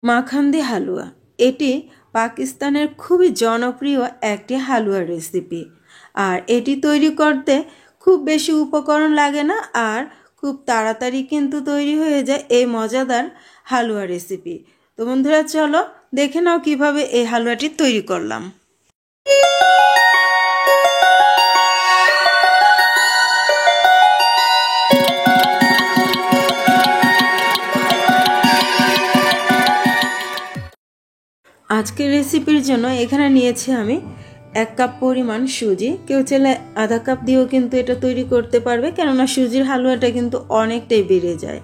মাখান্দি হালুয়া এটি পাকিস্তানের খুবই জনপ্রিয় একটি হালুয়া রেসিপি। আর এটি তৈরি করতে খুব বেশি উপকরণ লাগে না, আর খুব তাড়াতাড়ি কিন্তু তৈরি হয়ে যায় এই মজাদার হালুয়া রেসিপি। তো বন্ধুরা, চলো দেখে নাও কিভাবে এই হালুয়াটি তৈরি করলাম। আজকের রেসিপির জন্য এখানে নিয়েছি আমি 1 কাপ পরিমাণ সুজি। কেউ চাইলে আধা কাপ দিয়েও কিন্তু এটা তৈরি করতে পারবে, কেননা সুজির হালুয়াটা কিন্তু অনেকটাই বেড়ে যায়।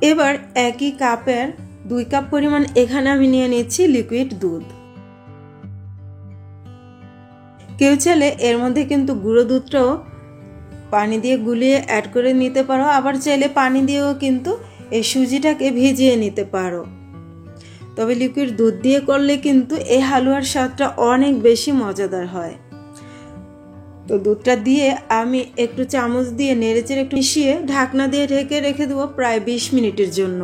এবার একই কাপের 2 কাপ পরিমাণ এখানে আমি নিয়ে নিচ্ছি লিকুইড দুধ। কেউ চাইলে এর মধ্যে কিন্তু গুঁড়ো দুধটাও পানি দিয়ে গুলিয়ে অ্যাড করে নিতে পারো, আবার চাইলে পানি দিয়েও কিন্তু এই সুজিটাকে ভিজিয়ে নিতে পারো। তবে লিকুইড দুধ দিয়ে করলে কিন্তু এই হালুয়ার স্বাদটা অনেক বেশি মজাদার হয়। তো দুধটা দিয়ে আমি একটু চামচ দিয়ে নেড়েচেড়ে একটু মিশিয়ে ঢাকনা দিয়ে ঢেকে রেখে দেবো প্রায় 20 মিনিটের জন্য।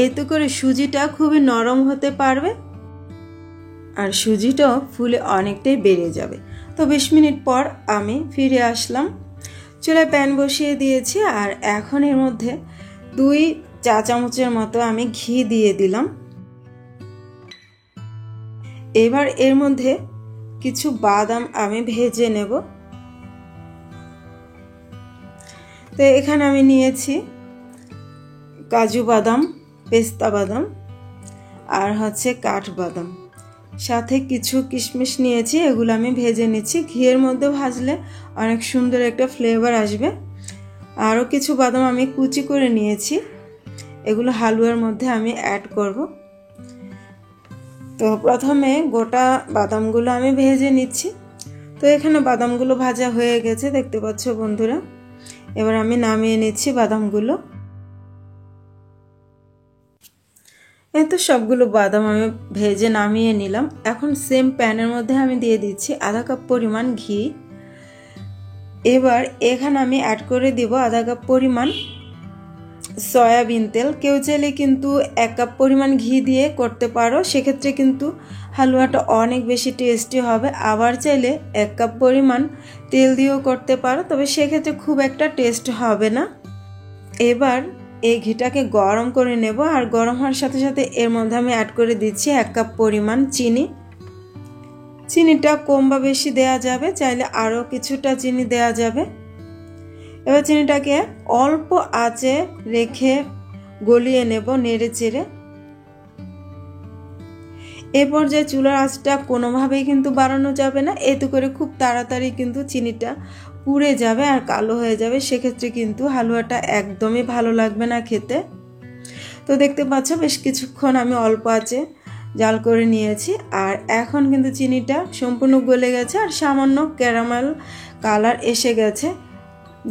এতে করে সুজিটা খুবই নরম হতে পারবে আর সুজিটাও ফুলে অনেকটাই বেড়ে যাবে। তো 20 মিনিট পর আমি ফিরে আসলাম। চুলায় প্যান বসিয়ে দিয়েছি, আর এখন এর মধ্যে 2 চা চামচের মতো আমি ঘি দিয়ে দিলাম। এবার এর মধ্যে কিছু বাদাম আমি ভেজে নেব। তো এখানে আমি নিয়েছি কাজু বাদাম, পেস্তা বাদাম আর কাঠবাদাম, সাথে কিছু কিশমিশ নিয়েছি। এগুলো আমি ভেজে নিচ্ছি। ঘিয়ের মধ্যে ভাজলে অনেক সুন্দর একটা ফ্লেভার আসবে। আরও কিছু বাদাম আমি কুচি করে নিয়েছি, এগুলো হালুয়ার মধ্যে আমি অ্যাড করব। তো প্রথমে গোটা বাদামগুলো আমি ভেজে নিচ্ছি। তো এখানে বাদামগুলো ভাজা হয়ে গেছে, দেখতে পাচ্ছ বন্ধুরা। এবার আমি নামিয়ে নিচ্ছি বাদামগুলো। এই তো সবগুলো বাদাম আমি ভেজে নামিয়ে নিলাম। এখন সেম প্যানের মধ্যে আমি দিয়ে দিচ্ছি আধা কাপ পরিমাণ ঘি। এবার এখানে আমি অ্যাড করে দিব আধা কাপ পরিমাণ সয়াবিন তেল। কেউ চাইলে কিন্তু 1 কাপ পরিমাণ ঘি দিয়ে করতে পারো, সেক্ষেত্রে কিন্তু হালুয়াটা অনেক বেশি টেস্টি হবে। আবার চাইলে 1 কাপ পরিমাণ তেল দিয়েও করতে পারো, তবে সেক্ষেত্রে খুব একটা টেস্ট হবে না। এবার এই ঘিটাকে গরম করে নেব, আর গরম হওয়ার সাথে সাথে এর মধ্যে আমি অ্যাড করে দিচ্ছি 1 কাপ পরিমাণ চিনি। চিনিটা কম বা বেশি দেয়া যাবে, চাইলে আরও কিছুটা চিনি দেয়া যাবে। এবার চিনিটাকে অল্প আঁচে রেখে গলিয়ে নেব নেড়ে চেড়ে। এ পর্যায়ে চুলার আঁচটা কোনোভাবেই কিন্তু বাড়ানো যাবে না, এতে করে খুব তাড়াতাড়ি কিন্তু চিনিটা পুড়ে যাবে আর কালো হয়ে যাবে। সেক্ষেত্রে কিন্তু হালুয়াটা একদমই ভালো লাগবে না খেতে। তো দেখতে পাচ্ছ বেশ কিছুক্ষণ আমি অল্প আঁচে জাল করে নিয়েছি, আর এখন কিন্তু চিনিটা সম্পূর্ণ গলে গেছে আর সামান্য ক্যারামেল কালার এসে গেছে।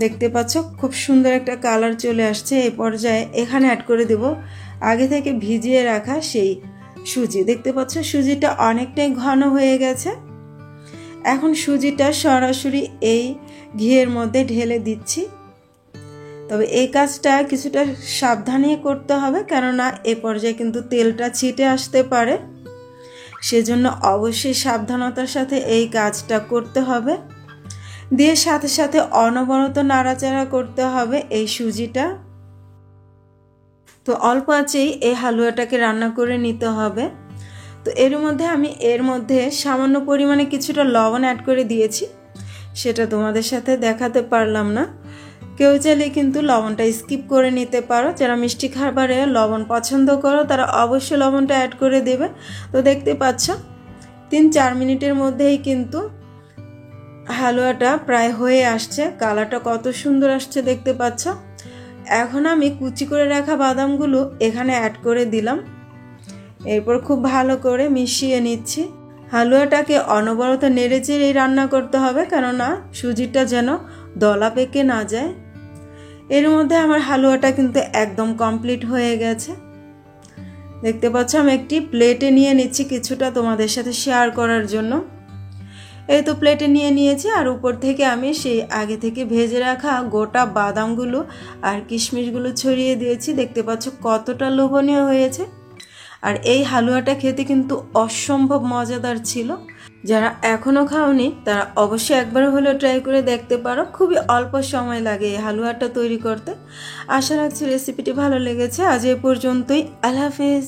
দেখতে পাচ্ছ খুব সুন্দর একটা কালার চলে আসছে। এই পর্যায়ে এখানে অ্যাড করে দেব আগে থেকে ভিজিয়ে রাখা সেই সুজি। দেখতে পাচ্ছ সুজিটা অনেকটাই ঘন হয়ে গেছে। এখন সুজিটা সরাসরি এই ঘিয়ের মধ্যে ঢেলে দিচ্ছি। তবে এই কাজটা কিছুটা সাবধানে করতে হবে, কেননা এ পর্যায়ে কিন্তু তেলটা ছিটে আসতে পারে। সেজন্য অবশ্যই সাবধানতার সাথে এই কাজটা করতে হবে। দিয়ে সাথে সাথে অনবরত নাড়াচাড়া করতে হবে এই সুজিটা। তো অল্প আঁচেই এই হালুয়াটাকে রান্না করে নিতে হবে। তো এর মধ্যে সামান্য পরিমাণে কিছুটা লবণ অ্যাড করে দিয়েছি, সেটা তোমাদের সাথে দেখাতে পারলাম না। কেউ চাইলে কিন্তু লবণটা স্কিপ করে নিতে পারো। যারা মিষ্টি খাবারে লবণ পছন্দ করো তারা অবশ্যই লবণটা অ্যাড করে দেবে। তো দেখতে পাচ্ছ 3-4 মিনিটের মধ্যেই কিন্তু হালুয়াটা প্রায় হয়ে আসছে। কালারটা কত সুন্দর আসছে দেখতে পাচ্ছ। এখন আমি কুচি করে রাখা বাদামগুলো এখানে অ্যাড করে দিলাম। এরপর খুব ভালো করে মিশিয়ে নিচ্ছি। হালুয়াটাকে অনবরত নেড়েচেড়ে রান্না করতে হবে, কেননা সুজিটা যেন দলা পেকে না যায়। এর মধ্যে আমার হালুয়াটা কিন্তু একদম কমপ্লিট হয়ে গেছে। দেখতে পাচ্ছ আমি একটি প্লেটে নিয়ে নিচ্ছি কিছুটা তোমাদের সাথে শেয়ার করার জন্য। এই তো প্লেটে নিয়ে নিয়েছি, আর উপর থেকে আমি সেই আগে থেকে ভেজে রাখা গোটা বাদামগুলো আর কিশমিশগুলো ছড়িয়ে দিয়েছি। দেখতে পাচ্ছ কতটা লোভনীয় হয়েছে। আর এই হালুয়াটা খেতে কিন্তু অসম্ভব মজাদার ছিল। যারা এখনও খাওনি তারা অবশ্যই একবার হলেও ট্রাই করে দেখতে পারো। খুবই অল্প সময় লাগে এই হালুয়াটা তৈরি করতে। আশা রাখছি রেসিপিটি ভালো লেগেছে। আজ এই পর্যন্তই। আল্লাহ হাফেজ।